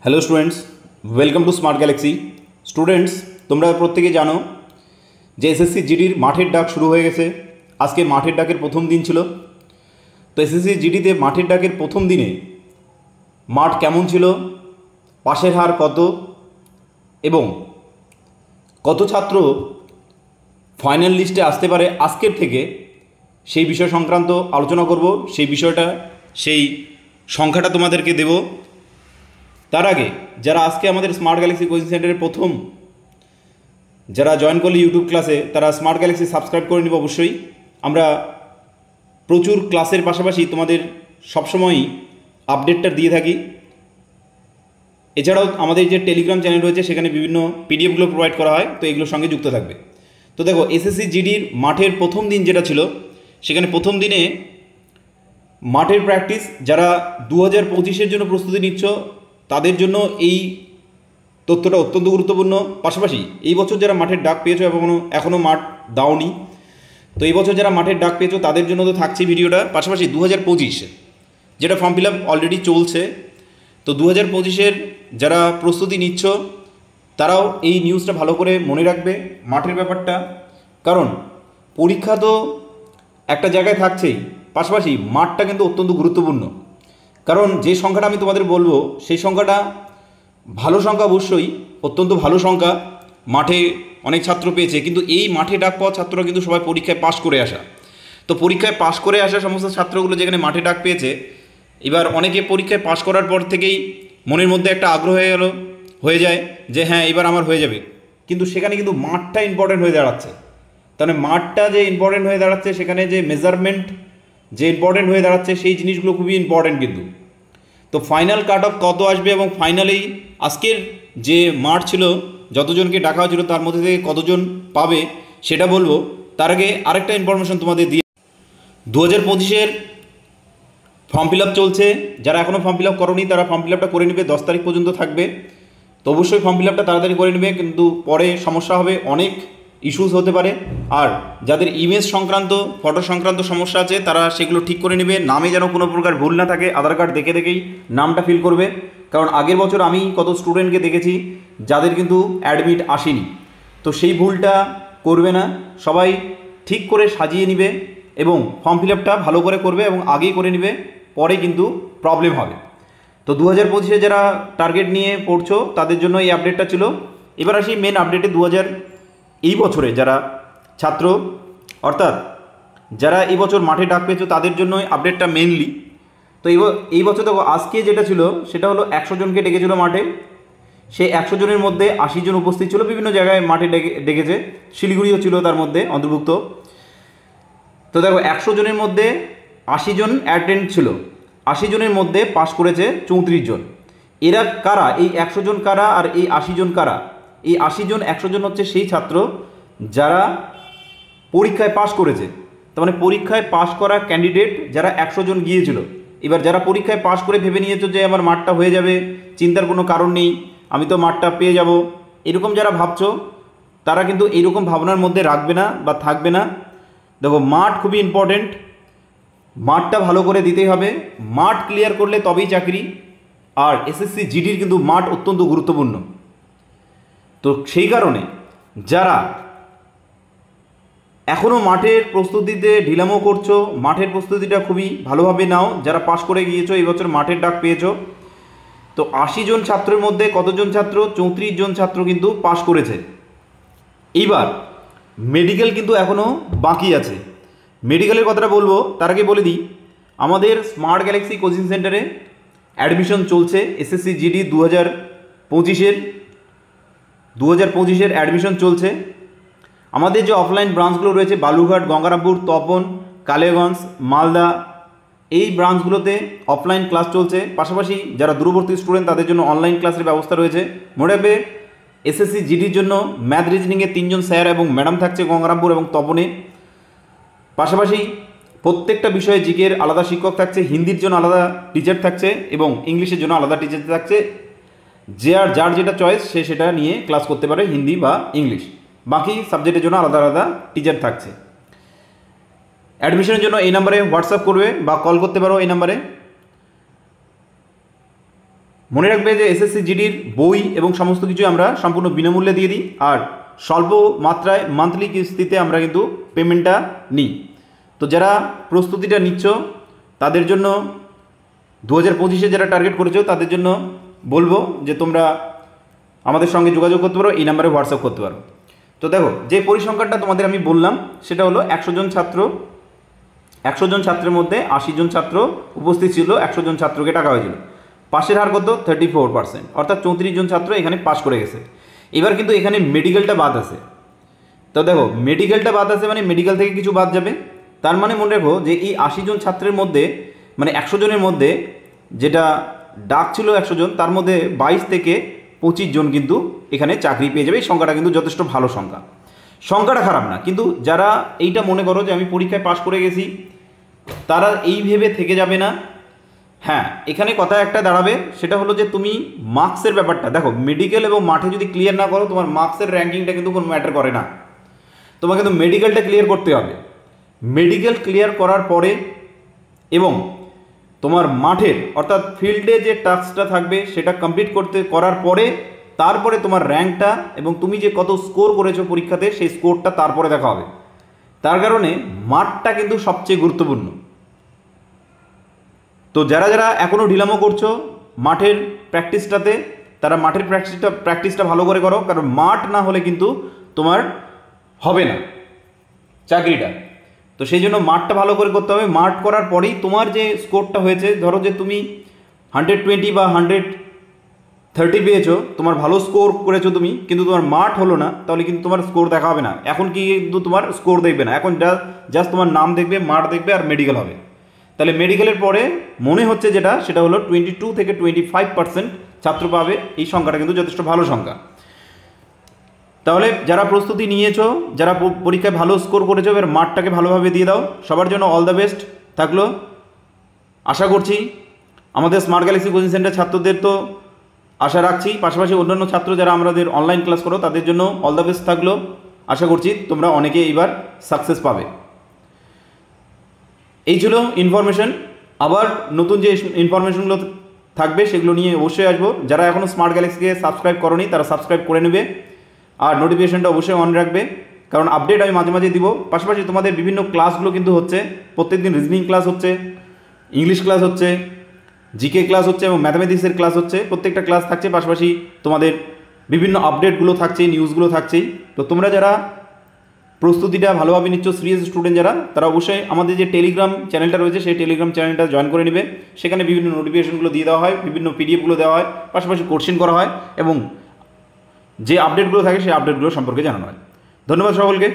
Hello students, welcome to smart Galaxy. Students, তোমরা প্রত্যেকে জানো যে এসএসসি জিডির মাঠের ডাক শুরু হয়ে গেছে। আজকে মাঠের ডাকের প্রথম দিন ছিল। তো এসএসসি জিডিতে মাঠের ডাকের প্রথম দিনে মাঠ কেমন ছিল, পাশের হার কত এবং কত ছাত্র ফাইনাল লিস্টে আসতে পারে আজকের থেকে, সেই বিষয় সংক্রান্ত আলোচনা করব। সেই সংখ্যাটা তোমাদেরকে দেব। তার আগে যারা আজকে আমাদের স্মার্ট গ্যালাক্সি কোচিং সেন্টারের প্রথম যারা জয়েন করলে ইউটিউব ক্লাসে, তারা স্মার্ট গ্যালাক্সি সাবস্ক্রাইব করে নিব অবশ্যই। আমরা প্রচুর ক্লাসের পাশাপাশি তোমাদের সবসময়ই আপডেটটা দিয়ে থাকি। এছাড়াও আমাদের যে টেলিগ্রাম চ্যানেল রয়েছে সেখানে বিভিন্ন পিডিএফগুলো প্রোভাইড করা হয়, তো এগুলোর সঙ্গে যুক্ত থাকবে। তো দেখো, এসএসসি জিডির মাঠের প্রথম দিন যেটা ছিল, সেখানে প্রথম দিনে মাঠের প্র্যাকটিস যারা 2025-এর জন্য প্রস্তুতি নিচ্ছ তাদের জন্য এই তথ্যটা অত্যন্ত গুরুত্বপূর্ণ। পাশাপাশি এই বছর যারা মাঠের ডাক পেয়েছো এবং এখনও মাঠ দাওনি, তো এই বছর যারা মাঠের ডাক পেয়েছো তাদের জন্য তো থাকছে ভিডিওটা। পাশাপাশি 2025 যেটা ফর্ম ফিল আপ অলরেডি চলছে, তো 2025-এর যারা প্রস্তুতি নিচ্ছ তারাও এই নিউজটা ভালো করে মনে রাখবে, মাঠের ব্যাপারটা। কারণ পরীক্ষা তো একটা জায়গায় থাকছেই, পাশাপাশি মাঠটা কিন্তু অত্যন্ত গুরুত্বপূর্ণ। কারণ যে সংখ্যাটা আমি তোমাদের বলবো সেই সংখ্যাটা ভালো সংখ্যা, অবশ্যই অত্যন্ত ভালো সংখ্যা। মাঠে অনেক ছাত্র পেয়েছে, কিন্তু এই মাঠে ডাক পাওয়া ছাত্ররা কিন্তু সবাই পরীক্ষায় পাশ করে আসা। তো পরীক্ষায় পাশ করে আসা সমস্ত ছাত্রগুলো যেখানে মাঠে ডাক পেয়েছে, এবার অনেকে পরীক্ষায় পাশ করার পর থেকেই মনের মধ্যে একটা আগ্রহ হয়ে যায় যে হ্যাঁ এবার আমার হয়ে যাবে, কিন্তু সেখানে কিন্তু মাঠটা ইম্পর্টেন্ট হয়ে দাঁড়াচ্ছে। তাহলে মাঠটা যে ইম্পর্টেন্ট হয়ে দাঁড়াচ্ছে, সেখানে যে মেজারমেন্ট যে ইম্পর্টেন্ট হয়ে দাঁড়াচ্ছে, সেই জিনিসগুলো খুবই ইম্পর্টেন্ট কিন্তু। তো ফাইনাল কাট অফ কত আসবে এবং ফাইনালেই আজকের যে মাঠ ছিল, যতজনকে ডাকা হয়েছিল তার মধ্যে থেকে কতজন পাবে সেটা বলবো। তার আগে আরেকটা ইনফরমেশন তোমাদের দিয়ে, 2025-এর ফর্ম ফিল আপ চলছে। যারা এখনও ফর্ম ফিল আপ করোনি তারা ফর্ম ফিল আপটা করে নেবে, 10 তারিখ পর্যন্ত থাকবে। তো অবশ্যই ফর্ম ফিল আপটা তাড়াতাড়ি করে নেবে, কিন্তু পরে সমস্যা হবে, অনেক ইস্যুস হতে পারে। আর যাদের ইমেজ সংক্রান্ত, ফটো সংক্রান্ত সমস্যা আছে তারা সেগুলো ঠিক করে নেবে। নামে যেন কোনো প্রকার ভুল না থাকে, আধার কার্ড দেখে দেখেই নামটা ফিল করবে। কারণ আগের বছর আমি কত স্টুডেন্টকে দেখেছি যাদের কিন্তু অ্যাডমিট আসেনি। তো সেই ভুলটা করবে না, সবাই ঠিক করে সাজিয়ে নেবে এবং ফর্ম ফিল আপটা ভালো করে করবে এবং আগেই করে নেবে, পরে কিন্তু প্রবলেম হবে। তো 2025-এ যারা টার্গেট নিয়ে পড়ছো তাদের জন্য এই আপডেটটা ছিল। এবার আসি মেন আপডেটে। এই বছরে যারা ছাত্র, অর্থাৎ যারা এই বছর মাঠে ডাক পেয়েছো তাদের জন্য আপডেটটা মেনলি। তো এই বছর দেখো, আজকে যেটা ছিল সেটা হলো 100 জনকে ডেকেছিল মাঠে। সেই 100 জনের মধ্যে 80 জন উপস্থিত ছিল, বিভিন্ন জায়গায় মাঠে ডেকেছে, শিলিগুড়িও ছিল তার মধ্যে অন্তর্ভুক্ত। তো দেখো, 100 জনের মধ্যে 80 জন অ্যাটেন্ড ছিল, 80 জনের মধ্যে পাস করেছে 34 জন। এরা কারা? এই 100 জন কারা আর এই 80 জন কারা? এই 80 জন 100 জন হচ্ছে সেই ছাত্র যারা পরীক্ষায় পাশ করেছে। তার মানে পরীক্ষায় পাশ করা ক্যান্ডিডেট যারা 100 জন গিয়েছিল। এবার যারা পরীক্ষায় পাশ করে ভেবে নিয়েছো যে আমার মাঠটা হয়ে যাবে, চিন্তার কোনো কারণ নেই, আমি তো মাঠটা পেয়ে যাব, এরকম যারা ভাবছো তারা কিন্তু এইরকম ভাবনার মধ্যে রাখবে না বা থাকবে না। দেখো, মাঠ খুবই ইম্পর্টেন্ট, মাঠটা ভালো করে দিতেই হবে। মাঠ ক্লিয়ার করলে তবেই চাকরি। আর এসএসসি জিডির কিন্তু মাঠ অত্যন্ত গুরুত্বপূর্ণ। তো সেই কারণে যারা এখনও মাঠের প্রস্তুতিতে ঢিলামো করছো, মাঠের প্রস্তুতিটা খুবই ভালোভাবে নাও। যারা পাশ করে গিয়েছো, এই বছর মাঠের ডাক পেয়েছো, তো 80 জন ছাত্রের মধ্যে কতজন ছাত্র? 34 জন ছাত্র কিন্তু পাশ করেছে। এইবার মেডিকেল কিন্তু এখনও বাকি আছে। মেডিকেলের কথাটা বলবো, তার আগে বলে দিই আমাদের স্মার্ট গ্যালাক্সি কোচিং সেন্টারে অ্যাডমিশন চলছে। এসএসসি জিডি 2025-এর অ্যাডমিশন চলছে। আমাদের যে অফলাইন ব্রাঞ্চগুলো রয়েছে, বালুরঘাট, গঙ্গারামপুর, তপন, কালিয়াগঞ্জ, মালদা, এই ব্রাঞ্চগুলোতে অফলাইন ক্লাস চলছে। পাশাপাশি যারা দূরবর্তী স্টুডেন্ট তাদের জন্য অনলাইন ক্লাসের ব্যবস্থা রয়েছে। মনে রাখবে, এসএসসি জিডির জন্য ম্যাথ রিজনিংয়ে 3 জন স্যার এবং ম্যাডাম থাকছে গঙ্গারামপুর এবং তপনে। পাশাপাশি প্রত্যেকটা বিষয়ে জিকের আলাদা শিক্ষক থাকছে, হিন্দির জন্য আলাদা টিচার থাকছে এবং ইংলিশের জন্য আলাদা টিচার থাকছে। যার যেটা চয়েস সে সেটা নিয়ে ক্লাস করতে পারে, হিন্দি বা ইংলিশ। বাকি সাবজেক্টের জন্য আলাদা আলাদা টিচার থাকছে। অ্যাডমিশনের জন্য এই নাম্বারে হোয়াটসঅ্যাপ করবে বা কল করতে পারো এই নাম্বারে। মনে রাখবে যে এসএসসি জিডির বই এবং সমস্ত কিছু আমরা সম্পূর্ণ বিনামূল্যে দিয়ে দিই, আর স্বল্প মাত্রায় মান্থলি কিস্তিতে আমরা কিন্তু পেমেন্টটা নিই। তো যারা প্রস্তুতিটা নিচ্ছ তাদের জন্য 2025-এ যারা টার্গেট করেছো তাদের জন্য বলবো যে তোমরা আমাদের সঙ্গে যোগাযোগ করতে পারো, এই নাম্বারে হোয়াটসঅ্যাপ করতে পারো। তো দেখো, যে পরিসংখ্যানটা তোমাদের আমি বললাম সেটা হলো 100 জন ছাত্রের মধ্যে 80 জন ছাত্র উপস্থিত ছিল, 100 জন ছাত্রকে টাকা হয়েছিল। পাশের হার কত? 34%, অর্থাৎ 34 জন ছাত্র এখানে পাস করে গেছে। এবার কিন্তু এখানে মেডিকেলটা বাদ আছে। তো দেখো, মেডিকেলটা বাদ আছে মানে মেডিকেল থেকে কিছু বাদ যাবে। তার মানে মনে রাখো যে এই 80 জন ছাত্রের মধ্যে, মানে 100 জনের মধ্যে যেটা ডাক ছিল 100 জন, তার মধ্যে 22 থেকে 25 জন কিন্তু এখানে চাকরি পেয়ে যাবে। এই সংখ্যাটা কিন্তু যথেষ্ট ভালো সংখ্যা, সংখ্যাটা খারাপ না। কিন্তু যারা এইটা মনে করো যে আমি পরীক্ষায় পাশ করে গেছি, তারা এই ভেবে থেকে যাবে না। হ্যাঁ, এখানে কথা একটা দাঁড়াবে, সেটা হলো যে তুমি মার্কসের ব্যাপারটা দেখো, মেডিকেল এবং মাঠে যদি ক্লিয়ার না করো, তোমার মার্কসের র্যাঙ্কিংটা কিন্তু কোনো ম্যাটার করে না। তোমাকে কিন্তু মেডিকেলটা ক্লিয়ার করতে হবে। মেডিকেল ক্লিয়ার করার পরে এবং তোমার মাঠের অর্থাৎ ফিল্ডে যে টাস্কটা থাকবে সেটা কমপ্লিট করার পরে তারপরে তোমার র্যাঙ্কটা এবং তুমি যে কত স্কোর করেছো পরীক্ষাতে সেই স্কোরটা তারপরে দেখা হবে। তার কারণে মাঠটা কিন্তু সবচেয়ে গুরুত্বপূর্ণ। তো যারা যারা এখনও ঢিলামো করছো মাঠের প্র্যাকটিসটাতে, তারা মাঠের প্র্যাকটিসটা ভালো করে করো, কারণ মাঠ না হলে কিন্তু তোমার হবে না চাকরিটা। তো সেই জন্য মাঠটা ভালো করে করতে হবে। মাঠ করার পরেই তোমার যে স্কোরটা হয়েছে, ধরো যে তুমি 120 বা 130 পেয়েছো, তোমার ভালো স্কোর করেছো তুমি, কিন্তু তোমার মাঠ হলো না, তাহলে কিন্তু তোমার স্কোর দেখা হবে না। এখন কিন্তু তোমার স্কোর দেখবে না, এখন জাস্ট তোমার নাম দেখবে, মাঠ দেখবে আর মেডিকেল হবে। তাহলে মেডিকেলের পরে মনে হচ্ছে যেটা, সেটা হলো 22 থেকে 25% ছাত্র পাবে। এই সংখ্যাটা কিন্তু যথেষ্ট ভালো সংখ্যা। তাহলে যারা প্রস্তুতি নিয়েছো, যারা পরীক্ষায় ভালো স্কোর করেছো, এবার মাঠটাকে ভালোভাবে দিয়ে দাও। সবার জন্য অল দ্য বেস্ট থাকলো। আশা করছি আমাদের স্মার্ট গ্যালাক্সি কোচিং সেন্টার ছাত্রদের তো আশা রাখছি, পাশাপাশি অন্যান্য ছাত্র যারা আমাদের অনলাইন ক্লাস করো তাদের জন্য অল দ্য বেস্ট থাকলো। আশা করছি তোমরা অনেকে এইবার সাকসেস পাবে। এই ছিল ইনফরমেশন। আবার নতুন যে ইনফরমেশনগুলো থাকবে সেগুলো নিয়ে অবশ্যই আসবো। যারা এখনও স্মার্ট গ্যালাক্সিকে সাবস্ক্রাইব করোনি তারা সাবস্ক্রাইব করে নেবে, আর নোটিফিকেশনটা অবশ্যই অন রাখবে, কারণ আপডেট আমি মাঝে মাঝে দিব। পাশাপাশি তোমাদের বিভিন্ন ক্লাসগুলো কিন্তু হচ্ছে, প্রত্যেকদিন রিজনিং ক্লাস হচ্ছে, ইংলিশ ক্লাস হচ্ছে, জিকে ক্লাস হচ্ছে এবং ম্যাথামেটিক্সের ক্লাস হচ্ছে। প্রত্যেকটা ক্লাস থাকছে, পাশাপাশি তোমাদের বিভিন্ন আপডেটগুলো থাকছেই, নিউজগুলো থাকছেই। তো তোমরা যারা প্রস্তুতিটা ভালোভাবে নিচ্ছ, সিরিয়াস স্টুডেন্ট যারা, তারা অবশ্যই আমাদের যে টেলিগ্রাম চ্যানেলটা রয়েছে সেই টেলিগ্রাম চ্যানেলটা জয়েন করে নেবে। সেখানে বিভিন্ন নোটিফিকেশনগুলো দিয়ে দেওয়া হয়, বিভিন্ন পিডিএফগুলো দেওয়া হয়, পাশাপাশি কোশ্চেন করা হয় এবং যে আপডেটগুলো থাকে সেই আপডেটগুলো সম্পর্কে জানানো হয়। ধন্যবাদ সকলকে।